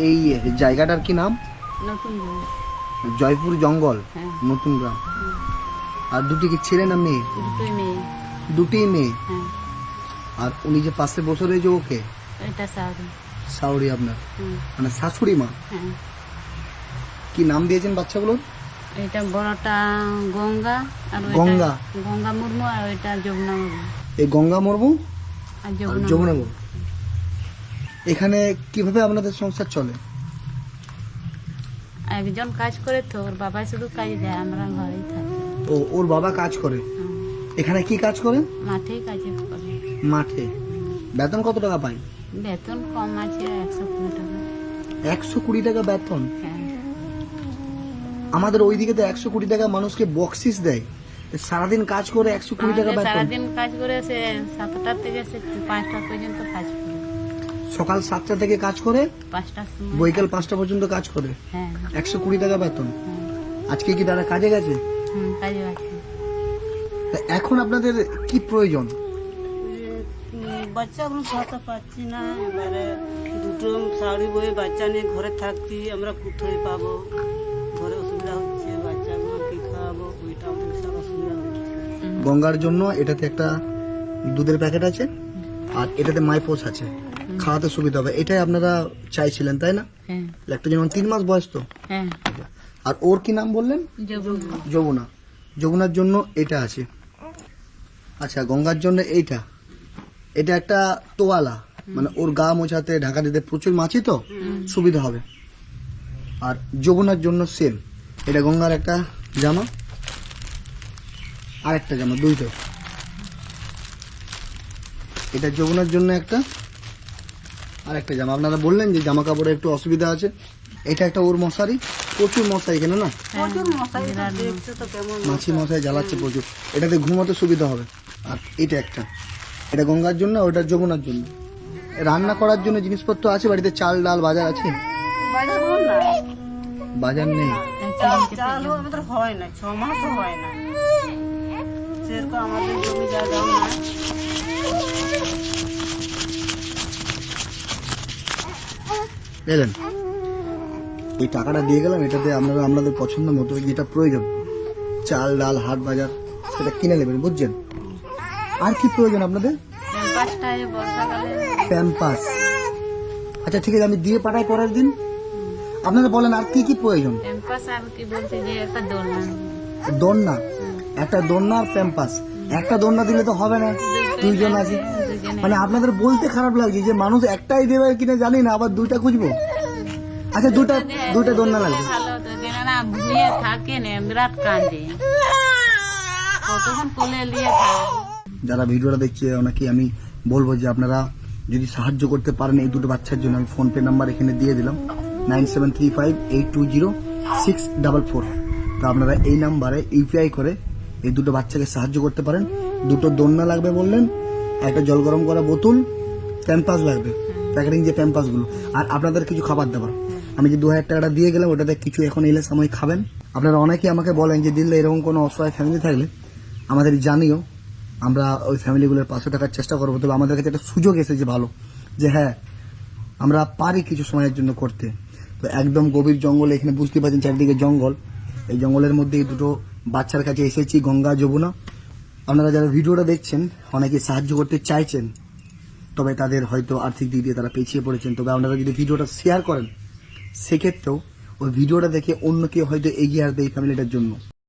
এই জায়গাটার কি নাম? নতুন গ্রাম। জয়পুর জঙ্গল, হ্যাঁ। নতুন গ্রাম। আর দুটি কি ছেলে না মেয়ে? দুটোই মেয়ে। দুটিই মেয়ে। হ্যাঁ। আর উনি যে পাশে বসে রয়েছে ওকে? এটা শাওরি। শাওরি আপনার হুম। মানে শাশুড়ি মা? হ্যাঁ। কি নাম দিয়েছেন বাচ্চাগুলোর? এটা বড়টা গঙ্গা আর গঙ্গা? গঙ্গা মুর্মু আর ওইটা যমুনা মুর্মু। এই গঙ্গা মুর্মু আর আর যমুনা যমুনা মুর্মু। মুর্মু। এখানে কিভাবে আপনাদের সংসার চলে? একজন কাজ করে তো ওর বাবা শুধু কাজ দেয়, আমরা ঘরেই থাকি। ও, ওর বাবা কাজ করে? হুম। এখানে কি কাজ করে? মাঠেই কাজ করে। মাঠে। বেতন কত টাকা পায়? বেতন কম আছে, 120 টাকা। 120 টাকা বেতন? হ্যাঁ। আমাদের ওইদিকে তো 120 টাকা মানুষকে বকশিস দেয়। সারাদিন কাজ করে 120 টাকা আমাদের বেতন? সারাদিন কাজ করে সে 7টা থেকে সে 5টা পর্যন্ত কাজ করে। সকাল 7টা থেকে কাজ করে 5টার সময়। বৈকাল 5টা পর্যন্ত কাজ করে, হ্যাঁ। 120 টাকা বেতন। হ্যাঁ। আজকে কি তারা কাজে গেছে? হুম, কাজে আছে। তা এখন আপনাদের কি প্রয়োজন? বাচ্চাগুলো খাওয়াতে পারছি না, এবারে দুটো শাড়ি বই বাচ্চা নিয়ে ঘরে থাকছি, আমরা কোথায় পাবো? ঘরে অসুবিধা হচ্ছে, বাচ্চাগুলো কি খাওয়াবো ওইটা আমাদের বিশাল অসুবিধা হচ্ছে। গঙ্গার জন্য এটাতে একটা দুধের প্যাকেট আছে আর এটাতে মাইপোস আছে, খাওয়াতে সুবিধা হবে। এটাই আপনারা চাইছিলেন তাই না? হ্যাঁ। একটা যেমন 3 মাস বয়স তো। হ্যাঁ। আর ওর কি নাম বললেন? যমুনা। যমুনা। যমুনার জন্য এটা আছে। আচ্ছা, গঙ্গার জন্য এইটা, এটা একটা তোয়ালা, মানে ওর গা মোছাতে ঢাকা দিতে, প্রচুর মাছি তো সুবিধা হবে। আর যমুনার জন্য সেম, এটা গঙ্গার একটা জামা আর একটা জামা, দুইটা। এটা যমুনার জন্য একটা আর একটা জামা। আপনারা বললেন যে জামা কাপড়ে একটু অসুবিধা আছে। এটা একটা ওর মশারি, প্রচুর মশা এখানে না, প্রচুর মশাই দেখছো তো কেমন মাছি মশাই জ্বালাচ্ছে প্রচুর। এটাতে ঘুমাতে সুবিধা হবে। আর এটা একটা, এটা গঙ্গার জন্য, ওটা যমুনার জন্য। রান্না করার জন্য জিনিসপত্র আছে বাড়িতে? চাল ডাল বাজার আছে? বাজার হল না, বাজার নেই। চালও আমাদের হয় না, 6 মাসও হয় না, সেরকম আমাদের জমি জায়গাও না। এলেন, এই টাকাটা দিয়ে গেলাম, এটাতে আপনারা আপনাদের পছন্দ মতো যেটা প্রয়োজন, চাল ডাল হাট বাজার, সেটা কিনে নেবেন, বুঝছেন? আর কি প্রয়োজন আপনাদের? ক্যাম্পাসটায় বর্ষাকালে প্যাম্পাস। আচ্ছা ঠিক আছে, আমি দিয়ে পাঠাই পরের দিন। আপনারা বলেন আর কি কি প্রয়োজন? ক্যাম্পাস আর কি বলতে যে একটা দোলনা। দোলনা, একটা দোলনা আর প্যাম্পাস। একটা দোলনা দিলে তো হবে না, দুইজন আছে। দুজনে। মানে আপনাদের বলতে খারাপ লাগছে যে মানুষ একটাই দেবে কিনা জানি না, আবার দুইটা খুঁজবো। আচ্ছা, দুইটা দোলনা লাগবে। ভালো তো কেন না, ভুলিয়ে থাকে না, বিরাট কান্দে, কতক্ষণ কোলে নিয়ে থাকে। যারা ভিডিওটা দেখছে ওনাকে আমি বলবো যে আপনারা যদি সাহায্য করতে পারেন এই দুটো বাচ্চার জন্য, আমি ফোনপে নাম্বার এখানে দিয়ে দিলাম 9735820644। তো আপনারা এই নাম্বারে ইউপিআই করে এই দুটো বাচ্চাকে সাহায্য করতে পারেন। দুটো দোলনা লাগবে বললেন, একটা জল গরম করা বোতল, প্যাম্পাস লাগবে, প্যাকেটিং যে প্যাম্পাসগুলো, আর আপনাদের কিছু খাবার দাবার। আমি যে 2000 টাকাটা দিয়ে গেলাম ওটাতে কিছু এখন এলে সময় খাবেন। আপনারা অনেকেই আমাকে বলেন যে দিল্লি এরকম কোনো অসহায় ফ্যামিলি থাকলে আমাদের জানিও, আমরা ওই ফ্যামিলিগুলোর পাশে থাকার চেষ্টা করবো। তবে আমাদের কাছে একটা সুযোগ এসেছে ভালো, যে হ্যাঁ আমরা পারি কিছু সময়ের জন্য করতে। তো একদম গভীর জঙ্গলে, এখানে বুঝতে পারছেন চারিদিকে জঙ্গল, এই জঙ্গলের মধ্যে এই দুটো বাচ্চার কাছে এসেছি, গঙ্গা যমুনা। আপনারা যারা ভিডিওটা দেখছেন অনেকে সাহায্য করতে চাইছেন, তবে তাদের হয়তো আর্থিক দিক দিয়ে তারা পিছিয়ে পড়েছেন। তবে আপনারা যদি ভিডিওটা শেয়ার করেন, সেক্ষেত্রেও ওই ভিডিওটা দেখে অন্য কেউ হয়তো এগিয়ে আসবে এই ফ্যামিলিটার জন্য।